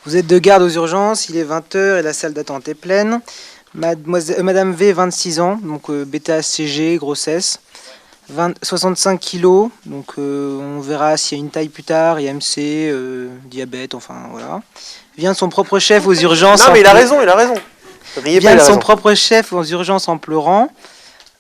Vous êtes de garde aux urgences, il est 20 h et la salle d'attente est pleine. Madame V, 26 ans, donc bêta-HCG, grossesse. 65 kilos, donc on verra s'il y a une taille plus tard, IMC, diabète, enfin voilà. Vient de son propre chef aux urgences. Non mais il a raison. Riez pas, Vient il de a son raison. propre chef aux urgences en pleurant.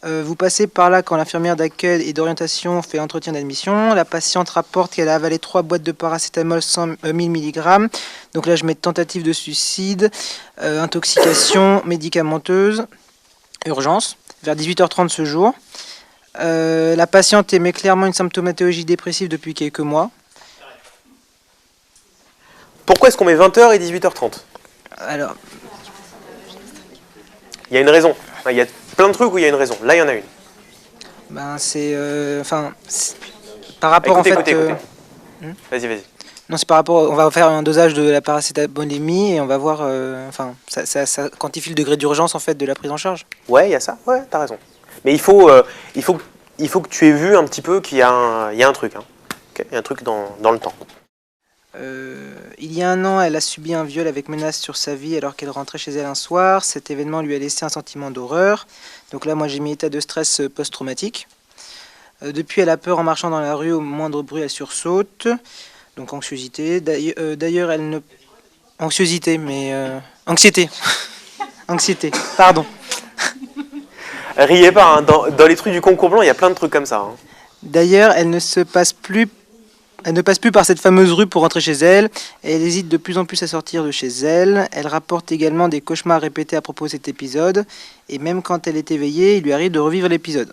Vous passez par là quand l'infirmière d'accueil et d'orientation fait l'entretien d'admission. La patiente rapporte qu'elle a avalé 3 boîtes de paracétamol 1000 mg. Donc là, je mets tentative de suicide, intoxication médicamenteuse, urgence, vers 18 h 30 ce jour. La patiente émet clairement une symptomatologie dépressive depuis quelques mois. Pourquoi est-ce qu'on met 20 h et 18 h 30 ? Alors, Il y a une raison. Il y a plein de trucs où il y a une raison. Là, il y en a une. ben c'est, par rapport Écoutez. Vas-y. Non, c'est par rapport. On va faire un dosage de la paracétamolémie et on va voir. Ça quantifie le degré d'urgence en fait de la prise en charge. Ouais, il y a ça. Ouais, t'as raison. Mais il faut que tu aies vu un petit peu qu'il y a un truc. Hein. Okay, il y a un truc dans le temps. Il y a un an, elle a subi un viol avec menace sur sa vie alors qu'elle rentrait chez elle un soir. Cet événement lui a laissé un sentiment d'horreur. Donc là, moi, j'ai mis état de stress post-traumatique. Depuis, elle a peur en marchant dans la rue. Au moindre bruit, elle sursaute. Donc anxiosité. D'ailleurs, elle ne... Anxiosité, mais... Anxiété. Anxiété, pardon. Riez pas, hein. Dans les trucs du concours blanc, il y a plein de trucs comme ça. Hein. D'ailleurs, elle ne passe plus par cette fameuse rue pour rentrer chez elle. Elle hésite de plus en plus à sortir de chez elle. Elle rapporte également des cauchemars répétés à propos de cet épisode. Et même quand elle est éveillée, il lui arrive de revivre l'épisode.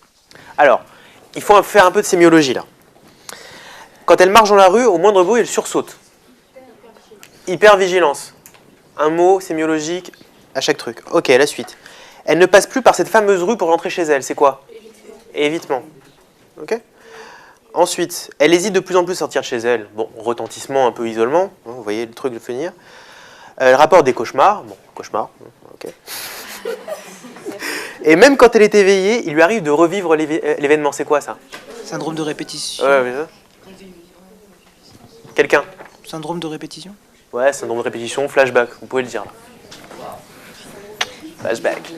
Alors, il faut faire un peu de sémiologie là. Quand elle marche dans la rue, au moindre bruit, elle sursaute. Hypervigilance. Un mot sémiologique à chaque truc. Ok, la suite. Elle ne passe plus par cette fameuse rue pour rentrer chez elle. C'est quoi ? Évitement. Ok ? Ensuite, elle hésite de plus en plus à sortir chez elle. Bon, retentissement, un peu isolement. Vous voyez le truc de venir. Elle rapporte des cauchemars. Bon, cauchemars. Ok. Et même quand elle est éveillée, il lui arrive de revivre l'événement. C'est quoi ça ? Syndrome de répétition. Ouais, ça. Quelqu'un ? Syndrome de répétition. Ouais, syndrome de répétition, flashback. Vous pouvez le dire là. Flashback.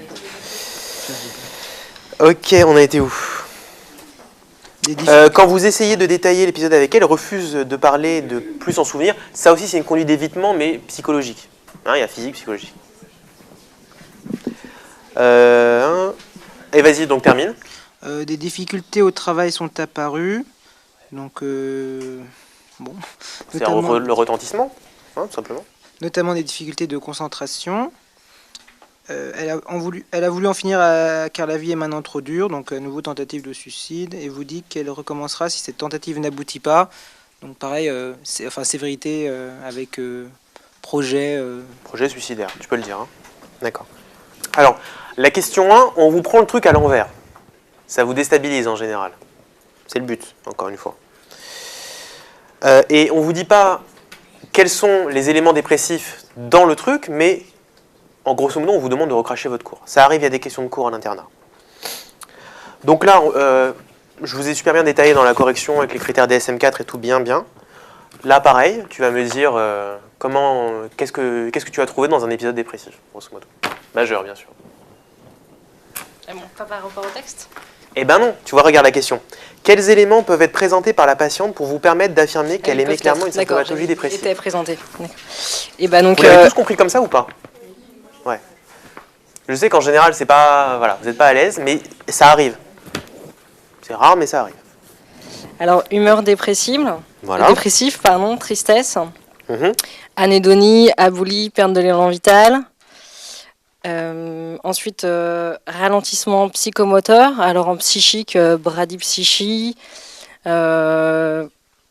Ok, on a été où ? Quand vous essayez de détailler l'épisode avec elle refuse de parler de plus en souvenir. Ça aussi, c'est une conduite d'évitement, mais psychologique. Hein, il y a physique, psychologique. Et vas-y, donc termine. Des difficultés au travail sont apparues. Donc, bon. C'est le retentissement, hein, tout simplement. Notamment des difficultés de concentration. Elle a voulu en finir car la vie est maintenant trop dure, donc à nouveau tentative de suicide, et vous dit qu'elle recommencera si cette tentative n'aboutit pas. Donc pareil, sévérité avec projet. Projet suicidaire, tu peux le dire. Hein. D'accord. Alors, la question 1, on vous prend le truc à l'envers. Ça vous déstabilise en général. C'est le but, encore une fois. Et on ne vous dit pas quels sont les éléments dépressifs dans le truc, mais en grosso modo, on vous demande de recracher votre cours. Ça arrive, il y a des questions de cours en internat. Donc là, je vous ai super bien détaillé dans la correction avec les critères DSM-4 et tout bien. Là, pareil, tu vas me dire qu'est-ce que tu as trouvé dans un épisode dépressif, grosso modo. Majeur, bien sûr. Ah bon, pas par rapport au texte ? Eh ben non, tu vois, regarde la question. Quels éléments peuvent être présentés par la patiente pour vous permettre d'affirmer qu'elle émet clairement une symptomatologie dépressive ? Était présenté. Et bah donc. Vous l'avez tous compris comme ça ou pas ? Ouais. Je sais qu'en général, c'est pas, voilà, vous n'êtes pas à l'aise, mais ça arrive. C'est rare, mais ça arrive. Alors, humeur dépressive. Voilà. Dépressif, pardon, tristesse. Anédonie, aboulie, perte de l'élan vital. Ensuite, ralentissement psychomoteur. Alors en psychique, bradypsychie,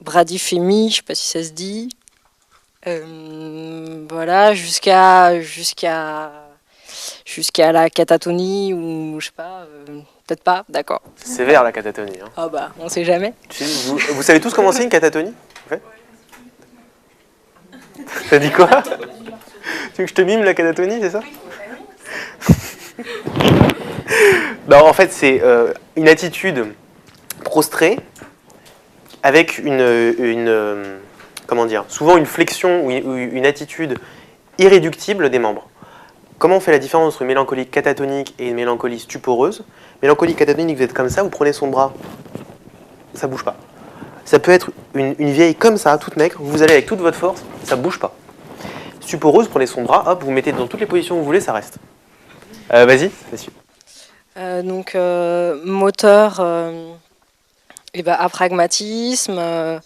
bradyphémie, je ne sais pas si ça se dit. Voilà, jusqu'à la catatonie ou je sais pas, peut-être pas, d'accord. C'est sévère la catatonie. Hein. Ah bah, on sait jamais. Vous savez tous comment c'est une catatonie ? T'as dit quoi ? Tu veux que je te mime la catatonie, c'est ça ? Non, en fait, c'est une attitude prostrée avec une comment dire, souvent une flexion ou une attitude irréductible des membres. Comment on fait la différence entre une mélancolie catatonique et une mélancolie stuporeuse? Mélancolie catatonique, vous êtes comme ça, vous prenez son bras, ça bouge pas. Ça peut être une vieille comme ça, toute maigre, vous allez avec toute votre force, ça bouge pas. Stuporeuse, prenez son bras, hop, vous mettez dans toutes les positions que vous voulez, ça reste. Vas-y. Donc moteur, apragmatisme,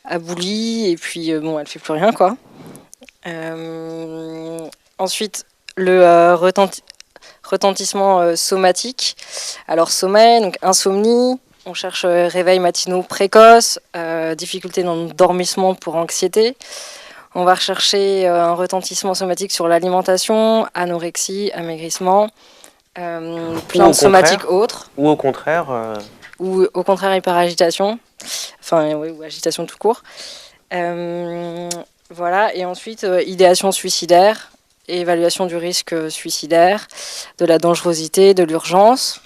aboulie, et puis bon, elle fait plus rien quoi. Ensuite, le retentissement somatique. Alors sommeil, donc insomnie, on cherche réveil matinaux précoce, difficulté d'endormissement pour anxiété. On va rechercher un retentissement somatique sur l'alimentation, anorexie, amaigrissement, plein de somatiques autres. Ou au contraire Ou au contraire hyperagitation, ou agitation tout court. Voilà, et ensuite idéation suicidaire, évaluation du risque suicidaire, de la dangerosité, de l'urgence.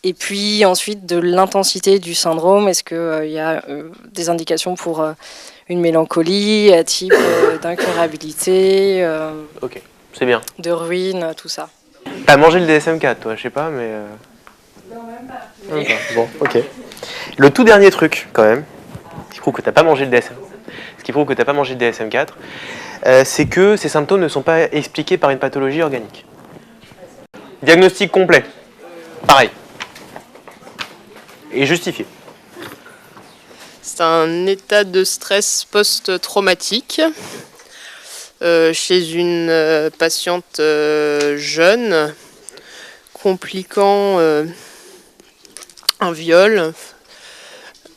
Et puis ensuite de l'intensité du syndrome. Est-ce qu'il y a des indications pour une mélancolie, à type d'incurabilité, ok, c'est bien. de ruine, tout ça. T'as mangé le DSM-4, toi, je sais pas, mais... Non, même pas. Okay. Bon, ok. Le tout dernier truc, quand même, qui prouve que t'as pas mangé le DSM, ce qui prouve que t'as pas mangé le DSM-4, c'est que ces symptômes ne sont pas expliqués par une pathologie organique. Diagnostic complet, pareil. Et justifié. C'est un état de stress post-traumatique chez une patiente jeune, compliquant un viol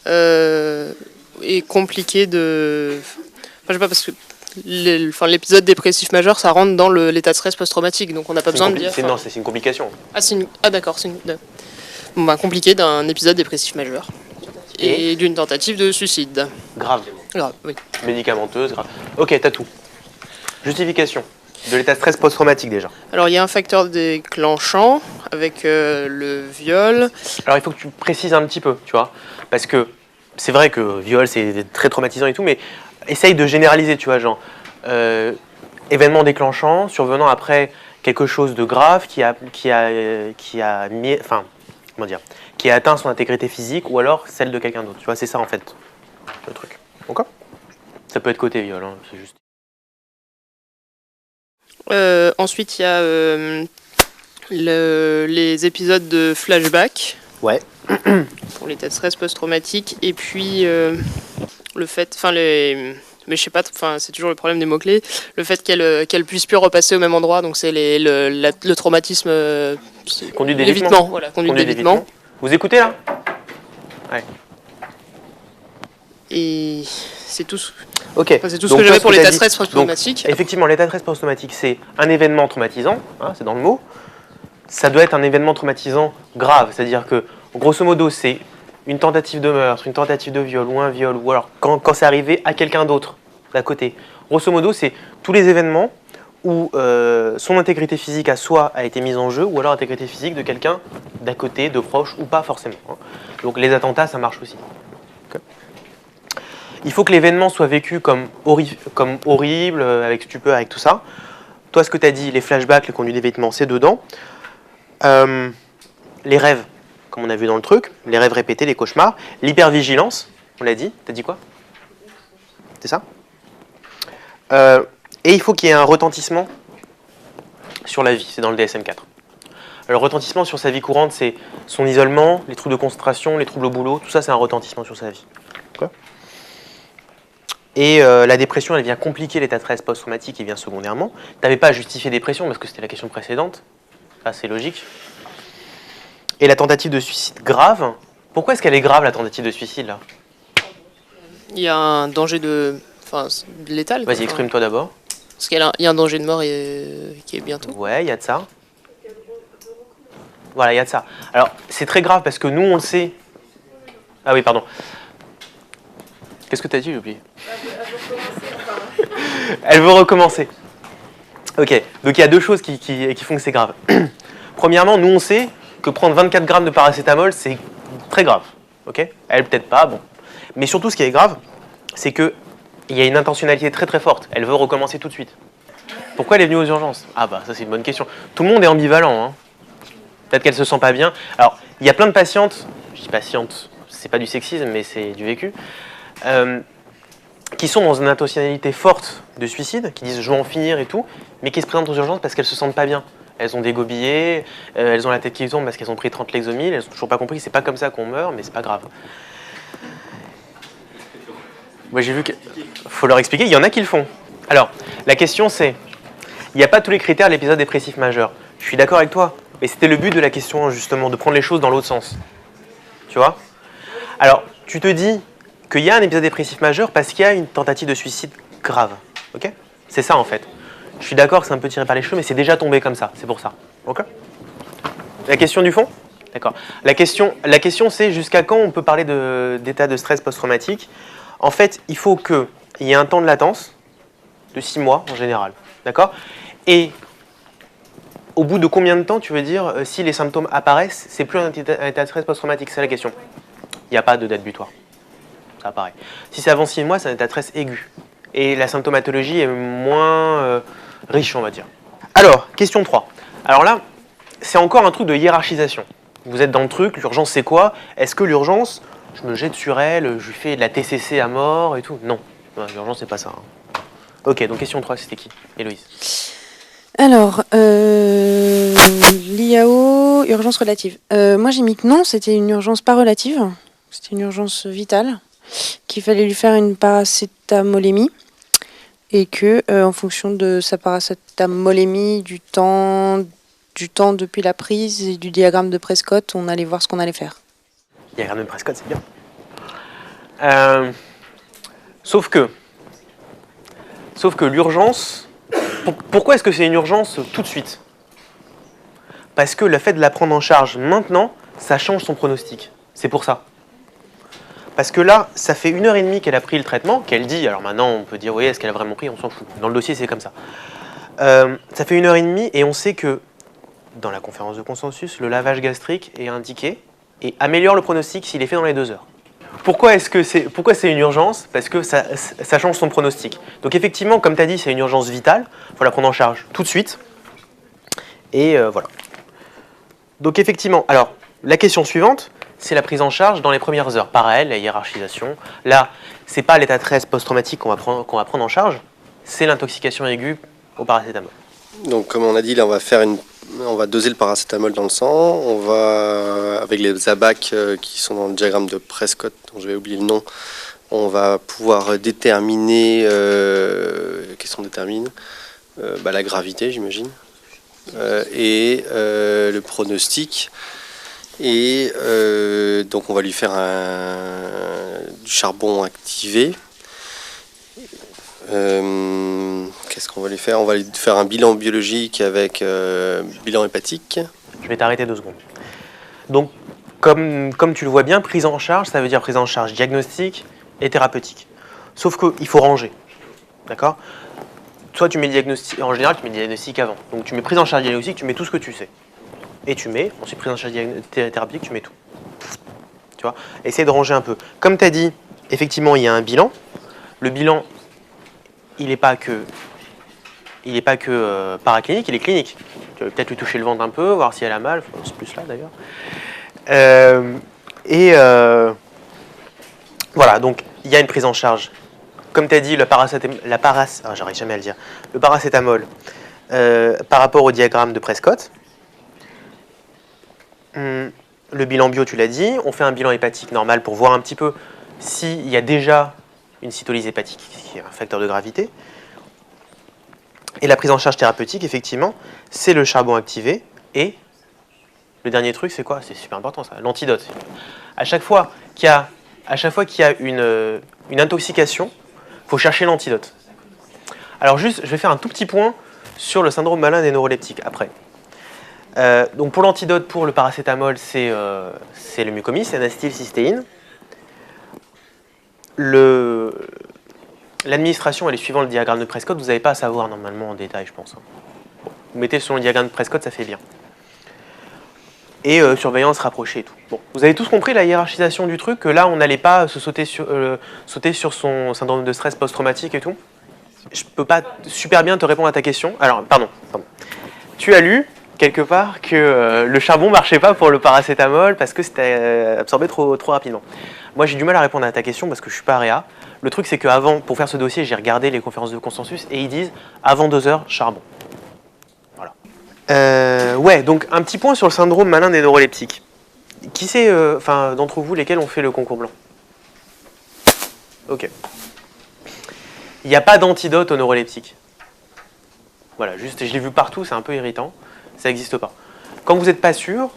et compliqué de... je sais pas, parce que l'épisode dépressif majeur, ça rentre dans l'état de stress post-traumatique, donc on n'a pas besoin de dire... Non, c'est une complication. Ah d'accord, c'est une... compliqué d'un épisode dépressif majeur. Et d'une tentative de suicide. Grave. Grave, oui. Médicamenteuse, grave. Ok, t'as tout. Justification de l'état de stress post-traumatique déjà. Alors il y a un facteur déclenchant avec le viol. Alors il faut que tu précises un petit peu, tu vois, parce que c'est vrai que viol c'est très traumatisant et tout, mais essaye de généraliser, tu vois, genre événement déclenchant, survenant après quelque chose de grave qui a atteint son intégrité physique ou alors celle de quelqu'un d'autre. Tu vois, c'est ça en fait le truc. D'accord ? Ça peut être côté viol, hein, c'est juste. Ensuite, il y a les épisodes de flashback. Ouais. Pour l'état de stress post-traumatique. Et puis, le fait... mais je sais pas, c'est toujours le problème des mots-clés. Le fait qu'elle puisse plus repasser au même endroit. Donc, c'est le traumatisme... conduite d'évitement. Voilà, conduite d'évitement. Vous écoutez, là ? Ouais. Et c'est tout... Ok. C'est tout ce que j'avais pour l'état de stress post-traumatique. Donc, effectivement, l'état de stress post-traumatique, c'est un événement traumatisant, hein, c'est dans le mot. Ça doit être un événement traumatisant grave, c'est-à-dire que, grosso modo, c'est une tentative de meurtre, une tentative de viol, ou alors quand c'est arrivé à quelqu'un d'autre, d'à côté. Grosso modo, c'est tous les événements où son intégrité physique à soi a été mise en jeu, ou alors l'intégrité physique de quelqu'un d'à côté, de proche, ou pas forcément. Hein. Donc les attentats, ça marche aussi. Okay. Il faut que l'événement soit vécu comme horrible, avec stupeur, avec tout ça. Toi, ce que tu as dit, les flashbacks, les conduites d'évitement, c'est dedans. Les rêves, comme on a vu dans le truc, les rêves répétés, les cauchemars. L'hypervigilance, on l'a dit. T'as dit quoi ? C'est ça ? Et il faut qu'il y ait un retentissement sur la vie, c'est dans le DSM-4. Alors, le retentissement sur sa vie courante, c'est son isolement, les troubles de concentration, les troubles au boulot, tout ça, c'est un retentissement sur sa vie. Okay. Et la dépression, elle vient compliquer l'état de stress post-traumatique, il vient secondairement. Tu n'avais pas à justifier dépression, parce que c'était la question précédente. Ça, c'est logique. Et la tentative de suicide grave, pourquoi est-ce qu'elle est grave, la tentative de suicide, là ? Il y a un danger de létal. Vas-y, exprime-toi d'abord. Parce qu'il y a un danger de mort qui est bientôt. Ouais, il y a de ça. Voilà, il y a de ça. Alors, c'est très grave parce que nous, on le sait. Ah oui, pardon. Qu'est-ce que tu as dit, j'ai oublié. Elle veut recommencer. Ok, donc il y a deux choses qui font que c'est grave. Premièrement, nous, on sait que prendre 24 grammes de paracétamol, c'est très grave. Ok ? Elle, peut-être pas, bon. Mais surtout, ce qui est grave, c'est qu'il y a une intentionnalité très très forte. Elle veut recommencer tout de suite. Pourquoi elle est venue aux urgences? Ah bah ça c'est une bonne question. Tout le monde est ambivalent. Hein. Peut-être qu'elle se sent pas bien. Alors, il y a plein de patientes, je dis patientes, c'est pas du sexisme, mais c'est du vécu, qui sont dans une intentionnalité forte de suicide, qui disent je veux en finir et tout, mais qui se présentent aux urgences parce qu'elles se sentent pas bien. Elles ont des gobillets, elles ont la tête qui tombe parce qu'elles ont pris 30 Lexomil, elles n'ont toujours pas compris que c'est pas comme ça qu'on meurt, mais c'est pas grave. Moi j'ai vu qu'il faut leur expliquer, il y en a qui le font. Alors, la question c'est, il n'y a pas tous les critères de l'épisode dépressif majeur. Je suis d'accord avec toi, mais c'était le but de la question justement, de prendre les choses dans l'autre sens. Tu vois? Alors, tu te dis qu'il y a un épisode dépressif majeur parce qu'il y a une tentative de suicide grave. Ok? C'est ça en fait. Je suis d'accord que c'est un peu tiré par les cheveux, mais c'est déjà tombé comme ça, c'est pour ça. Ok? La question du fond? D'accord. La question c'est jusqu'à quand on peut parler d'état de stress post-traumatique? En fait, il faut qu'il y ait un temps de latence de 6 mois en général. D'accord? Et au bout de combien de temps, tu veux dire, si les symptômes apparaissent, c'est plus un état de stress post-traumatique? C'est la question. Il n'y a pas de date butoir. Ça apparaît. Si c'est avant 6 mois, c'est un état de stress aigu. Et la symptomatologie est moins riche, on va dire. Alors, question 3. Alors là, c'est encore un truc de hiérarchisation. Vous êtes dans le truc, l'urgence c'est quoi? Est-ce que l'urgence, je me jette sur elle, je lui fais de la TCC à mort et tout? Non, l'urgence c'est pas ça. Hein. Ok, donc question 3, c'était qui? Héloïse. Alors, l'IAO, urgence relative. Moi j'ai mis que non, c'était une urgence pas relative, c'était une urgence vitale, qu'il fallait lui faire une paracétamolémie, et que en fonction de sa paracétamolémie, du temps depuis la prise et du diagramme de Prescott, on allait voir ce qu'on allait faire. Diagramme de Prescott, c'est bien. Sauf que l'urgence, pourquoi est-ce que c'est une urgence tout de suite? Parce que le fait de la prendre en charge maintenant, ça change son pronostic. C'est pour ça. Parce que là, ça fait 1h30 qu'elle a pris le traitement, qu'elle dit, alors maintenant on peut dire, oui, est-ce qu'elle a vraiment pris? On s'en fout. Dans le dossier, c'est comme ça. Ça fait 1h30 et on sait que, dans la conférence de consensus, le lavage gastrique est indiqué et améliore le pronostic s'il est fait dans les 2 heures. Pourquoi c'est une urgence? Parce que ça change son pronostic. Donc effectivement, comme tu as dit, c'est une urgence vitale. Il faut la prendre en charge tout de suite. Et voilà. Donc effectivement, alors, la question suivante, c'est la prise en charge dans les premières heures. Pareil, la hiérarchisation. Là, c'est pas l'état de stress post-traumatique qu'on va prendre en charge, c'est l'intoxication aiguë au paracétamol. Donc comme on a dit, là on va doser le paracétamol dans le sang, on va, avec les ABAC qui sont dans le diagramme de Prescott, dont je vais oublier le nom, on va pouvoir déterminer, qu'est-ce qu'on détermine? La gravité, j'imagine, et le pronostic. Et donc on va lui faire du charbon activé. Qu'est-ce qu'on va lui faire? On va lui faire un bilan biologique avec bilan hépatique. Je vais t'arrêter 2 secondes. Donc, comme tu le vois bien, prise en charge, ça veut dire prise en charge diagnostique et thérapeutique. Sauf qu'il faut ranger. D'accord? Soit tu mets le diagnostic, en général, tu mets le diagnostic avant. Donc tu mets prise en charge diagnostique, tu mets tout ce que tu sais. Et tu mets, ensuite prise en charge thérapeutique, tu mets tout. Tu vois? Essaye de ranger un peu. Comme tu as dit, effectivement, il y a un bilan. Le bilan, il n'est pas que paraclinique, il est clinique. Tu vas peut-être lui toucher le ventre un peu, voir si elle a mal, c'est plus là d'ailleurs. Voilà, donc il y a une prise en charge. Comme tu as dit, le paracétamol par rapport au diagramme de Prescott. Le bilan bio, tu l'as dit. On fait un bilan hépatique normal pour voir un petit peu s'il y a déjà une cytolyse hépatique, qui est un facteur de gravité. Et la prise en charge thérapeutique, effectivement, c'est le charbon activé. Et le dernier truc, c'est quoi? C'est super important, ça, l'antidote. À chaque fois qu'il y a une intoxication, il faut chercher l'antidote. Alors juste, je vais faire un tout petit point sur le syndrome malin des neuroleptiques après. Donc pour l'antidote, pour le paracétamol, c'est le mucomis, c'est l'anacétylcystéine. L'administration, elle est suivant le diagramme de Prescott. Vous n'avez pas à savoir normalement en détail, je pense. Bon, vous mettez selon le diagramme de Prescott, ça fait bien. et surveillance rapprochée et tout. Bon, vous avez tous compris la hiérarchisation du truc, que là on n'allait pas se sauter sur son syndrome de stress post-traumatique et tout. Je peux pas super bien te répondre à ta question. Alors, pardon. Tu as lu quelque part que le charbon marchait pas pour le paracétamol parce que c'était absorbé trop rapidement. Moi, j'ai du mal à répondre à ta question parce que je suis pas réa. Le truc, c'est qu'avant, pour faire ce dossier, j'ai regardé les conférences de consensus et ils disent avant 2 heures, charbon. Voilà. Ouais, donc un petit point sur le syndrome malin des neuroleptiques. Qui c'est, d'entre vous, lesquels ont fait le concours blanc? Ok. Il n'y a pas d'antidote aux neuroleptiques. Voilà, juste, je l'ai vu partout, c'est un peu irritant. Ça n'existe pas. Quand vous n'êtes pas sûr,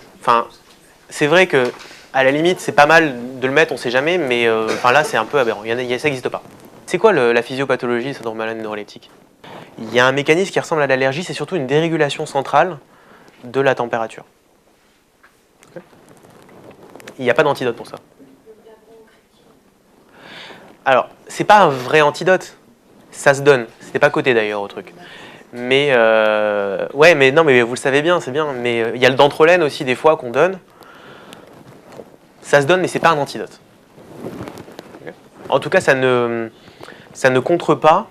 c'est vrai que à la limite, c'est pas mal de le mettre, on ne sait jamais, mais là, c'est un peu aberrant. Ça n'existe pas. C'est quoi la physiopathologie du syndrome malin des neuroleptiques? Il y a un mécanisme qui ressemble à l'allergie, c'est surtout une dérégulation centrale de la température. Okay. Il n'y a pas d'antidote pour ça. Alors, c'est pas un vrai antidote. Ça se donne. C'était pas coté d'ailleurs au truc. Mais ouais, mais non, mais vous le savez bien, c'est bien. Mais il y a le dantrolène aussi des fois qu'on donne. Ça se donne, mais c'est pas un antidote. Okay. En tout cas, ça ne contre pas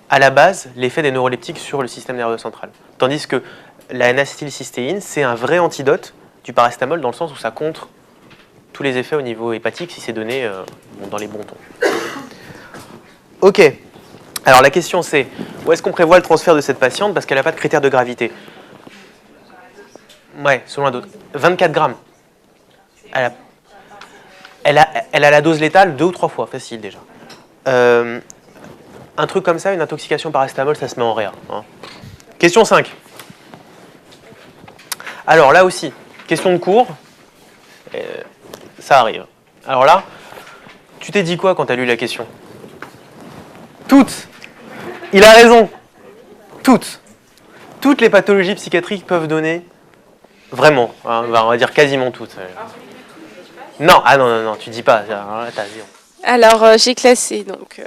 à la base l'effet des neuroleptiques sur le système nerveux central. Tandis que la N-acétylcystéine, c'est un vrai antidote du paracétamol dans le sens où ça contre tous les effets au niveau hépatique si c'est donné dans les bons tons. Ok. Alors la question c'est, où est-ce qu'on prévoit le transfert de cette patiente parce qu'elle n'a pas de critères de gravité? Ouais, selon un d'autres. 24 grammes. Elle a la dose létale 2 ou 3 fois, facile déjà. Un truc comme ça, une intoxication paracétamol, ça se met en réa. Hein. Question 5. Alors là aussi, question de cours. Ça arrive. Alors là, tu t'es dit quoi quand tu as lu la question? Toutes. Il a raison. Toutes. Toutes les pathologies psychiatriques peuvent donner, vraiment, hein, on va dire quasiment toutes. Non, non, tu dis pas. Alors, j'ai classé donc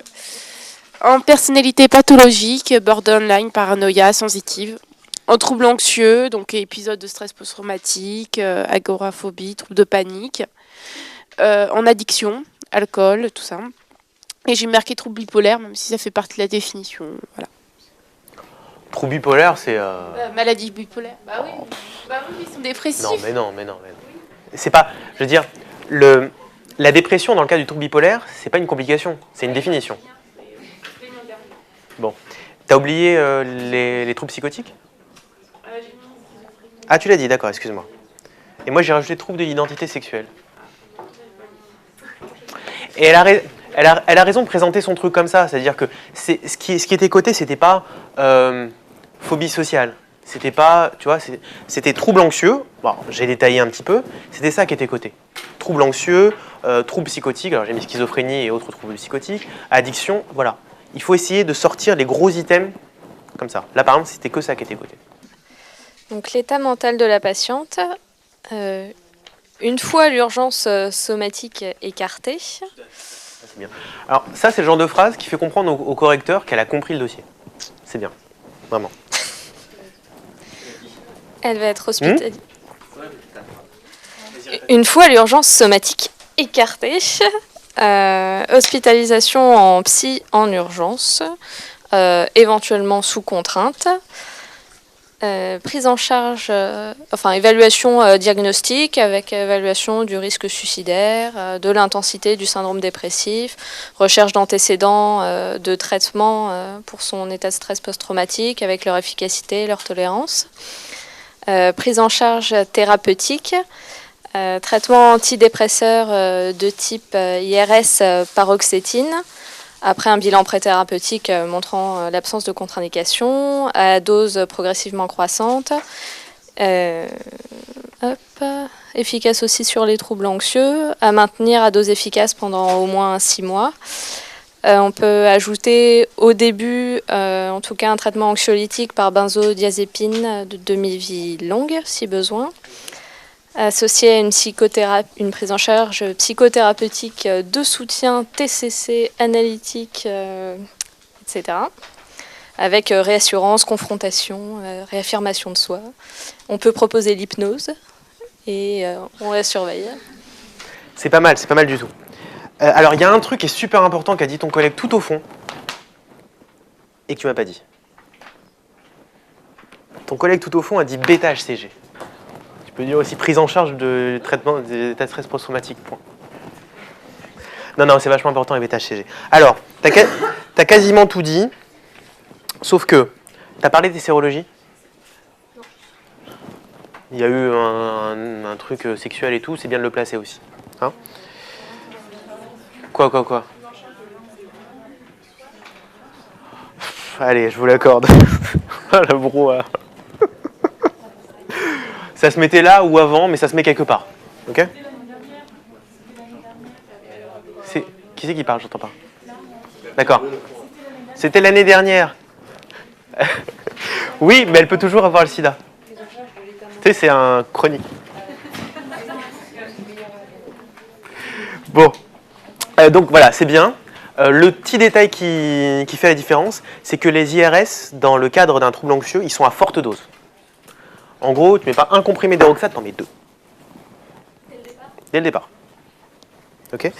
en personnalité pathologique, borderline, paranoïa, sensitive, en trouble anxieux, donc épisode de stress post-traumatique, agoraphobie, trouble de panique, en addiction, alcool, tout ça. Et j'ai marqué trouble bipolaire, même si ça fait partie de la définition. Voilà. Trouble bipolaire, c'est... maladie bipolaire. Bah oui, ils sont dépressifs. Non, mais non. C'est pas... Je veux dire, la dépression dans le cas du trouble bipolaire, c'est pas une complication, c'est une définition. Bon. T'as oublié les troubles psychotiques? Ah, tu l'as dit, d'accord, excuse-moi. Et moi, j'ai rajouté troubles de l'identité sexuelle. Et elle a raison de présenter son truc comme ça, c'est-à-dire que ce qui était coté, c'était pas phobie sociale, c'était pas, tu vois, c'était trouble anxieux. Bon, j'ai détaillé un petit peu, c'était ça qui était coté. Trouble anxieux, trouble psychotique, alors j'ai mis schizophrénie et autres troubles psychotiques, addiction, voilà. Il faut essayer de sortir les gros items comme ça. Là, par exemple, c'était que ça qui était coté. Donc l'état mental de la patiente, une fois l'urgence somatique écartée. C'est bien. Alors ça, c'est le genre de phrase qui fait comprendre au correcteur qu'elle a compris le dossier. C'est bien, vraiment. Elle va être hospitalisée. Une fois l'urgence somatique écartée, hospitalisation en psy en urgence, éventuellement sous contrainte. Prise en charge, évaluation diagnostique avec évaluation du risque suicidaire, de l'intensité du syndrome dépressif, recherche d'antécédents de traitement pour son état de stress post-traumatique avec leur efficacité, leur tolérance. Prise en charge thérapeutique, traitement antidépresseur de type IRS paroxétine, après un bilan préthérapeutique montrant l'absence de contre-indication, à dose progressivement croissante, efficace aussi sur les troubles anxieux, à maintenir à dose efficace pendant au moins 6 mois. On peut ajouter au début, en tout cas, un traitement anxiolytique par benzodiazépine de demi-vie longue, si besoin. Associé à une prise en charge psychothérapeutique de soutien TCC, analytique, etc. Avec réassurance, confrontation, réaffirmation de soi. On peut proposer l'hypnose et on la surveille. C'est pas mal du tout. Alors, il y a un truc qui est super important qu'a dit ton collègue tout au fond et que tu m'as pas dit. Ton collègue tout au fond a dit bêta-HCG. Tu peux dire aussi prise en charge de traitement des états de stress post-traumatique. Point. Non, c'est vachement important les bêta-HCG. Alors, t'as quasiment tout dit, sauf que t'as parlé des sérologies. Il y a eu un truc sexuel et tout, c'est bien de le placer aussi. Hein? Quoi Allez, je vous l'accorde. Le brouhaha. Ça se mettait là ou avant, mais ça se met quelque part. Ok? Qui c'est qui parle? J'entends pas. D'accord. C'était l'année dernière. Oui, mais elle peut toujours avoir le sida. Tu sais, c'est un chronique. Bon. Donc voilà, c'est bien. Le petit détail qui fait la différence, c'est que les IRS, dans le cadre d'un trouble anxieux, ils sont à forte dose. En gros, tu mets pas un comprimé d'Eroxat, tu en mets 2. Dès le départ. Ok.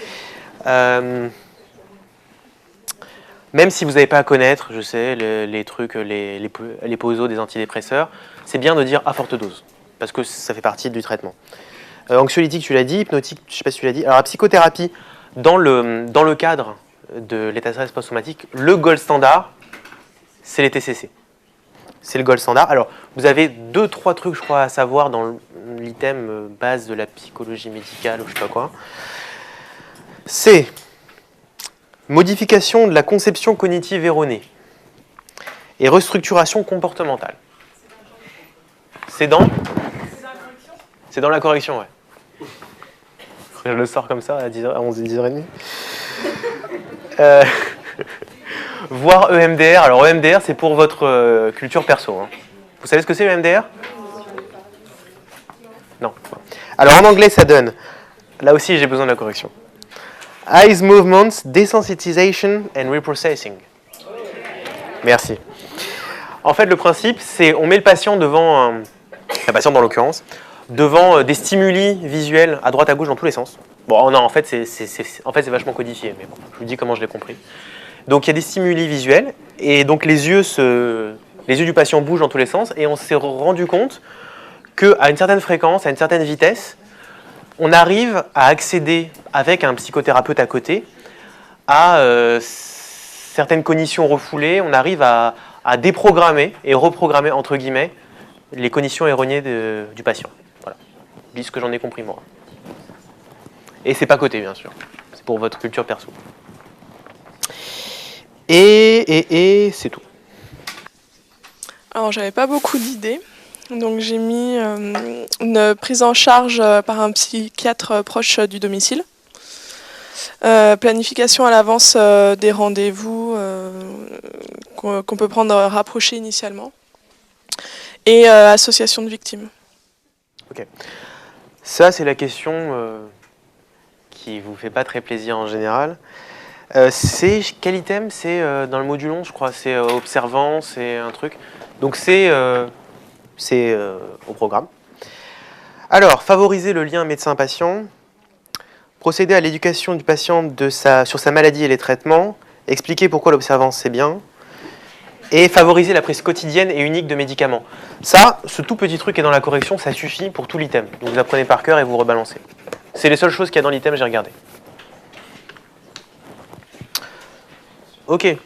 Même si vous n'avez pas à connaître, je sais, les trucs, les posos des antidépresseurs, c'est bien de dire à forte dose, parce que ça fait partie du traitement. Anxiolytique, tu l'as dit, hypnotique, je ne sais pas si tu l'as dit. Alors la psychothérapie, dans le cadre de l'état de stress post-traumatique, le gold standard, c'est les TCC. C'est le gold standard. Alors, vous avez 2-3 trucs, je crois, à savoir dans l'item base de la psychologie médicale ou je ne sais pas quoi. C'est modification de la conception cognitive erronée et restructuration comportementale. C'est dans la correction, ouais. Je le sors comme ça à 11h30. Voir EMDR. Alors EMDR, c'est pour votre culture perso. Hein. Vous savez ce que c'est EMDR? Non. Alors en anglais, ça donne... Là aussi, j'ai besoin de la correction. Eyes Movements, Desensitization and Reprocessing. Merci. En fait, le principe, c'est on met le patient devant... la patiente dans l'occurrence, devant des stimuli visuels à droite à gauche dans tous les sens. Bon, non, en fait, c'est vachement codifié, mais bon, je vous dis comment je l'ai compris. Donc, il y a des stimuli visuels, et donc les yeux du patient bougent dans tous les sens, et on s'est rendu compte qu'à une certaine fréquence, à une certaine vitesse, on arrive à accéder, avec un psychothérapeute à côté, à certaines cognitions refoulées, on arrive à déprogrammer et reprogrammer, entre guillemets, les cognitions erronées du patient. Voilà. C'est ce que j'en ai compris, moi. Et c'est pas coté, bien sûr. C'est pour votre culture perso. Et c'est tout. Alors, j'avais pas beaucoup d'idées. Donc, j'ai mis une prise en charge par un psychiatre proche du domicile. Planification à l'avance des rendez-vous qu'on peut prendre rapprochés initialement. Et association de victimes. Ok. Ça, c'est la question qui vous fait pas très plaisir en général. C'est quel item? C'est dans le module 11, je crois. C'est observant, c'est un truc. Donc c'est au programme. Alors, favoriser le lien médecin-patient, procéder à l'éducation du patient sur sa maladie et les traitements, expliquer pourquoi l'observance c'est bien, et favoriser la prise quotidienne et unique de médicaments. Ça, ce tout petit truc est dans la correction, ça suffit pour tout l'item. Donc vous apprenez par cœur et vous rebalancez. C'est les seules choses qu'il y a dans l'item, j'ai regardé. Ok.